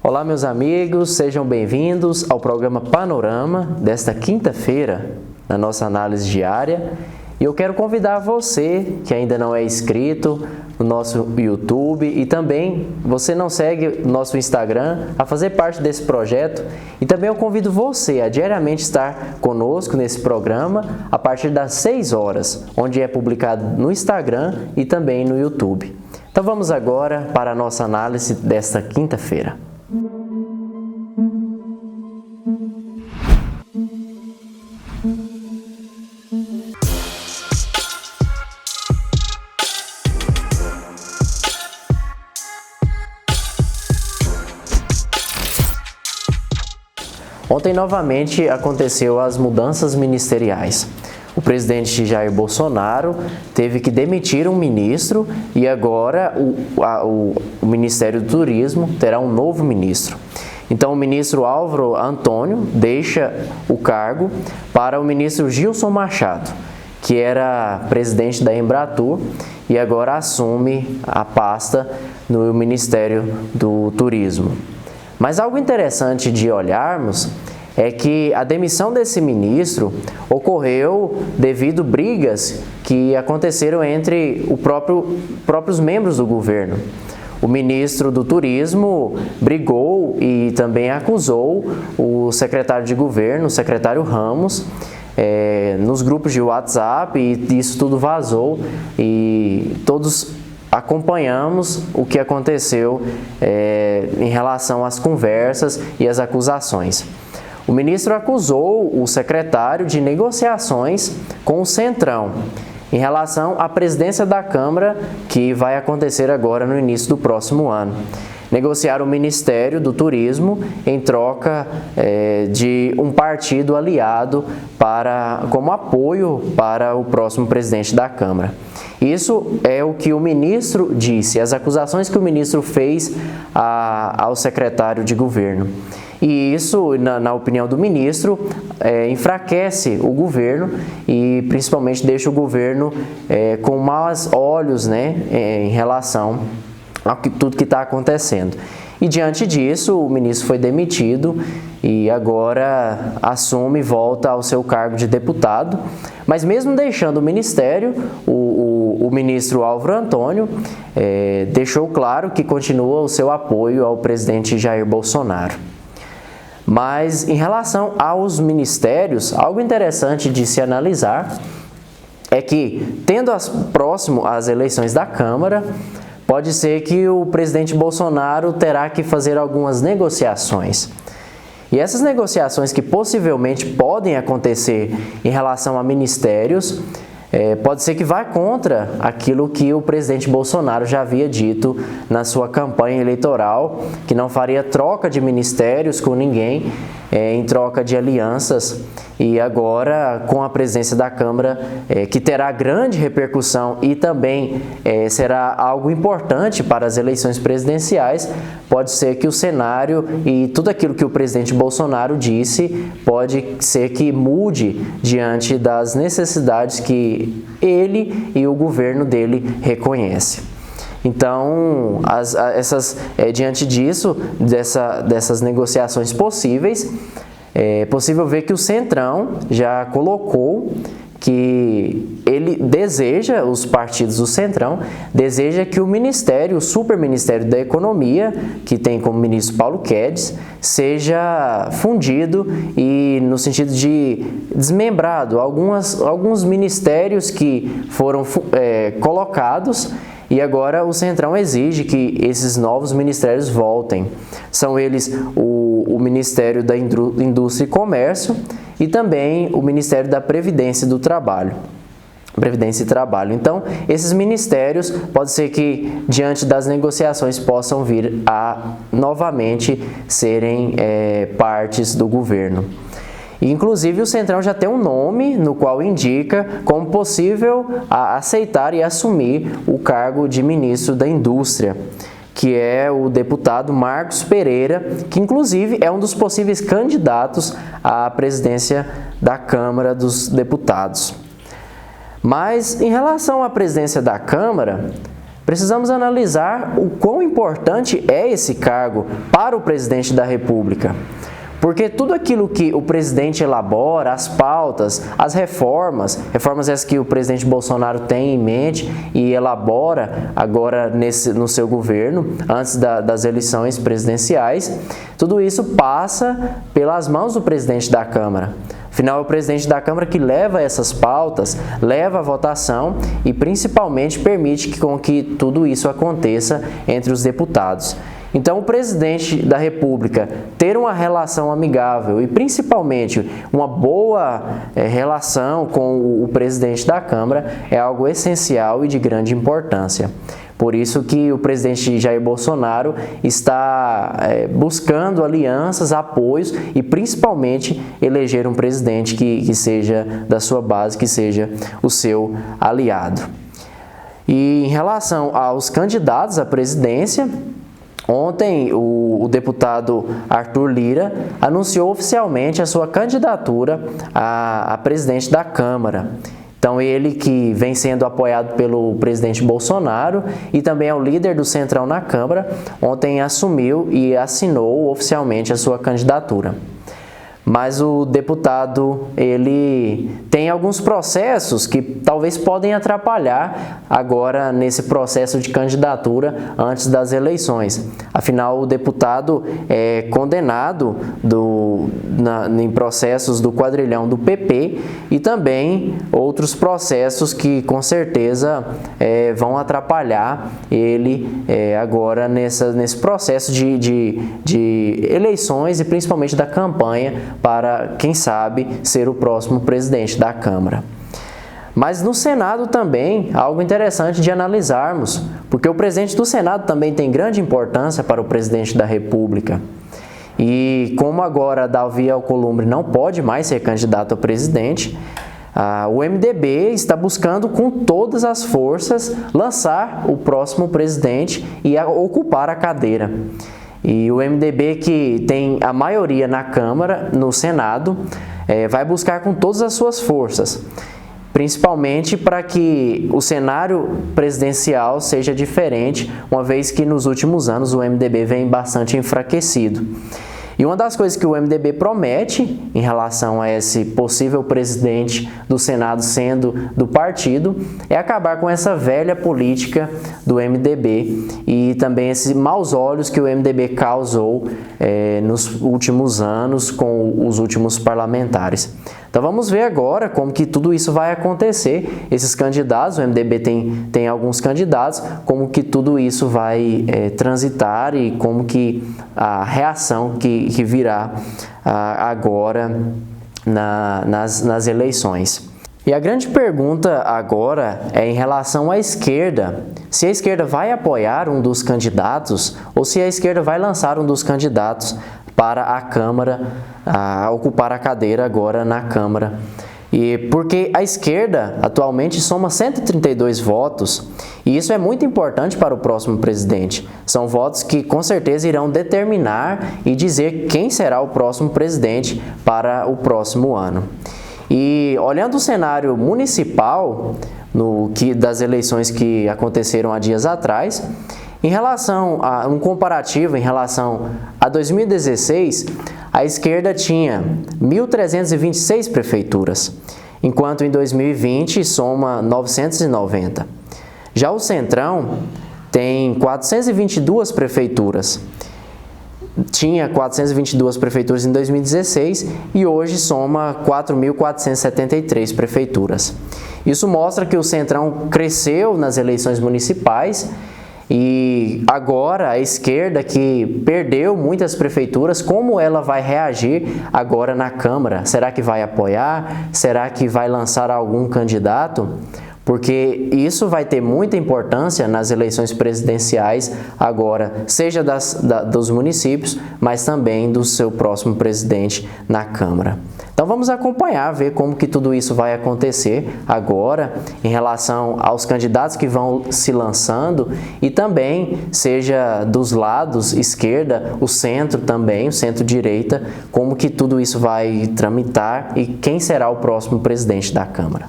Olá, meus amigos, sejam bem-vindos ao programa Panorama desta quinta-feira, na nossa análise diária. E eu quero convidar você, que ainda não é inscrito no nosso YouTube e também você não segue o nosso Instagram, a fazer parte desse projeto. E também eu convido você a diariamente estar conosco nesse programa a partir das 6 horas, onde é publicado no Instagram e também no YouTube. Então vamos agora para a nossa análise desta quinta-feira. Ontem, novamente, aconteceu as mudanças ministeriais. O presidente Jair Bolsonaro teve que demitir um ministro e agora o Ministério do Turismo terá um novo ministro. Então, o ministro Álvaro Antônio deixa o cargo para o ministro Gilson Machado, que era presidente da Embratur e agora assume a pasta no Ministério do Turismo. Mas algo interessante de olharmos é que a demissão desse ministro ocorreu devido a brigas que aconteceram entre os próprios membros do governo. O ministro do Turismo brigou e também acusou o secretário de governo, o secretário Ramos, nos grupos de WhatsApp, e isso tudo vazou e todos acompanhamos o que aconteceu em relação às conversas e às acusações. O ministro acusou o secretário de negociações com o Centrão em relação à presidência da Câmara, que vai acontecer agora no início do próximo ano. Negociar o Ministério do Turismo em troca de um partido aliado como apoio para o próximo presidente da Câmara. Isso é o que o ministro disse, as acusações que o ministro fez ao secretário de governo. E isso, na opinião do ministro, enfraquece o governo e principalmente deixa o governo com maus olhos, em relação a tudo que está acontecendo. E diante disso, o ministro foi demitido e agora assume e volta ao seu cargo de deputado. Mas mesmo deixando o ministério, o ministro Álvaro Antônio deixou claro que continua o seu apoio ao presidente Jair Bolsonaro. Mas em relação aos ministérios, algo interessante de se analisar é que, tendo próximo às eleições da Câmara, pode ser que o presidente Bolsonaro terá que fazer algumas negociações. E essas negociações que possivelmente podem acontecer em relação a ministérios, pode ser que vá contra aquilo que o presidente Bolsonaro já havia dito na sua campanha eleitoral, que não faria troca de ministérios com ninguém, em troca de alianças. E agora, com a presença da Câmara, que terá grande repercussão e também será algo importante para as eleições presidenciais, pode ser que o cenário e tudo aquilo que o presidente Bolsonaro disse pode ser que mude diante das necessidades que ele e o governo dele reconhecem. Então, diante disso, dessas negociações possíveis, é possível ver que o Centrão já colocou que ele deseja, os partidos do Centrão, deseja que o ministério, o superministério da Economia, que tem como ministro Paulo Guedes, seja fundido e no sentido de desmembrado. Alguns ministérios que foram colocados e agora o Centrão exige que esses novos ministérios voltem. São eles o Ministério da Indústria e Comércio e também o Ministério da Previdência e Trabalho. Então, esses ministérios, pode ser que, diante das negociações, possam vir a novamente serem partes do governo. Inclusive, o Centrão já tem um nome no qual indica como possível aceitar e assumir o cargo de ministro da Indústria, que é o deputado Marcos Pereira, que inclusive é um dos possíveis candidatos à presidência da Câmara dos Deputados. Mas, em relação à presidência da Câmara, precisamos analisar o quão importante é esse cargo para o presidente da República. Porque tudo aquilo que o presidente elabora, as pautas, as reformas essas que o presidente Bolsonaro tem em mente e elabora agora no seu governo, antes das eleições presidenciais, tudo isso passa pelas mãos do presidente da Câmara. Afinal, é o presidente da Câmara que leva essas pautas, leva a votação e principalmente permite que tudo isso aconteça entre os deputados. Então, o presidente da República ter uma relação amigável e, principalmente, uma boa relação com o presidente da Câmara é algo essencial e de grande importância. Por isso que o presidente Jair Bolsonaro está buscando alianças, apoios e, principalmente, eleger um presidente que seja da sua base, que seja o seu aliado. E em relação aos candidatos à presidência, ontem, o deputado Arthur Lira anunciou oficialmente a sua candidatura a presidente da Câmara. Então, ele que vem sendo apoiado pelo presidente Bolsonaro e também é o líder do Centrão na Câmara, ontem assumiu e assinou oficialmente a sua candidatura. Mas o deputado, ele tem alguns processos que talvez podem atrapalhar agora nesse processo de candidatura antes das eleições. Afinal, o deputado é condenado em processos do quadrilhão do PP e também outros processos que com certeza vão atrapalhar ele agora nesse processo de eleições e principalmente da campanha para, quem sabe, ser o próximo presidente da Câmara. Mas no Senado também, algo interessante de analisarmos, porque o presidente do Senado também tem grande importância para o presidente da República. E como agora Davi Alcolumbre não pode mais ser candidato a presidente, o MDB está buscando com todas as forças lançar o próximo presidente e ocupar a cadeira. E o MDB, que tem a maioria na Câmara, no Senado, vai buscar com todas as suas forças, principalmente para que o cenário presidencial seja diferente, uma vez que nos últimos anos o MDB vem bastante enfraquecido. E uma das coisas que o MDB promete em relação a esse possível presidente do Senado sendo do partido é acabar com essa velha política do MDB e também esses maus olhos que o MDB causou nos últimos anos com os últimos parlamentares. Então vamos ver agora como que tudo isso vai acontecer, esses candidatos, o MDB tem alguns candidatos, como que tudo isso vai transitar e como que a reação que virá agora nas eleições. E a grande pergunta agora é em relação à esquerda, se a esquerda vai apoiar um dos candidatos ou se a esquerda vai lançar um dos candidatos para a Câmara, a ocupar a cadeira agora na Câmara. E porque a esquerda atualmente soma 132 votos, e isso é muito importante para o próximo presidente. São votos que com certeza irão determinar e dizer quem será o próximo presidente para o próximo ano. E olhando o cenário municipal das eleições que aconteceram há dias atrás, em relação a um comparativo em relação a 2016, a esquerda tinha 1.326 prefeituras, enquanto em 2020 soma 990. Já o Centrão tem 422 prefeituras. Tinha 422 prefeituras em 2016 e hoje soma 4.473 prefeituras. Isso mostra que o Centrão cresceu nas eleições municipais e agora a esquerda, que perdeu muitas prefeituras, como ela vai reagir agora na Câmara? Será que vai apoiar? Será que vai lançar algum candidato? Porque isso vai ter muita importância nas eleições presidenciais agora, seja dos municípios, mas também do seu próximo presidente na Câmara. Então vamos acompanhar, ver como que tudo isso vai acontecer agora em relação aos candidatos que vão se lançando e também seja dos lados esquerda, o centro também, o centro-direita, como que tudo isso vai tramitar e quem será o próximo presidente da Câmara.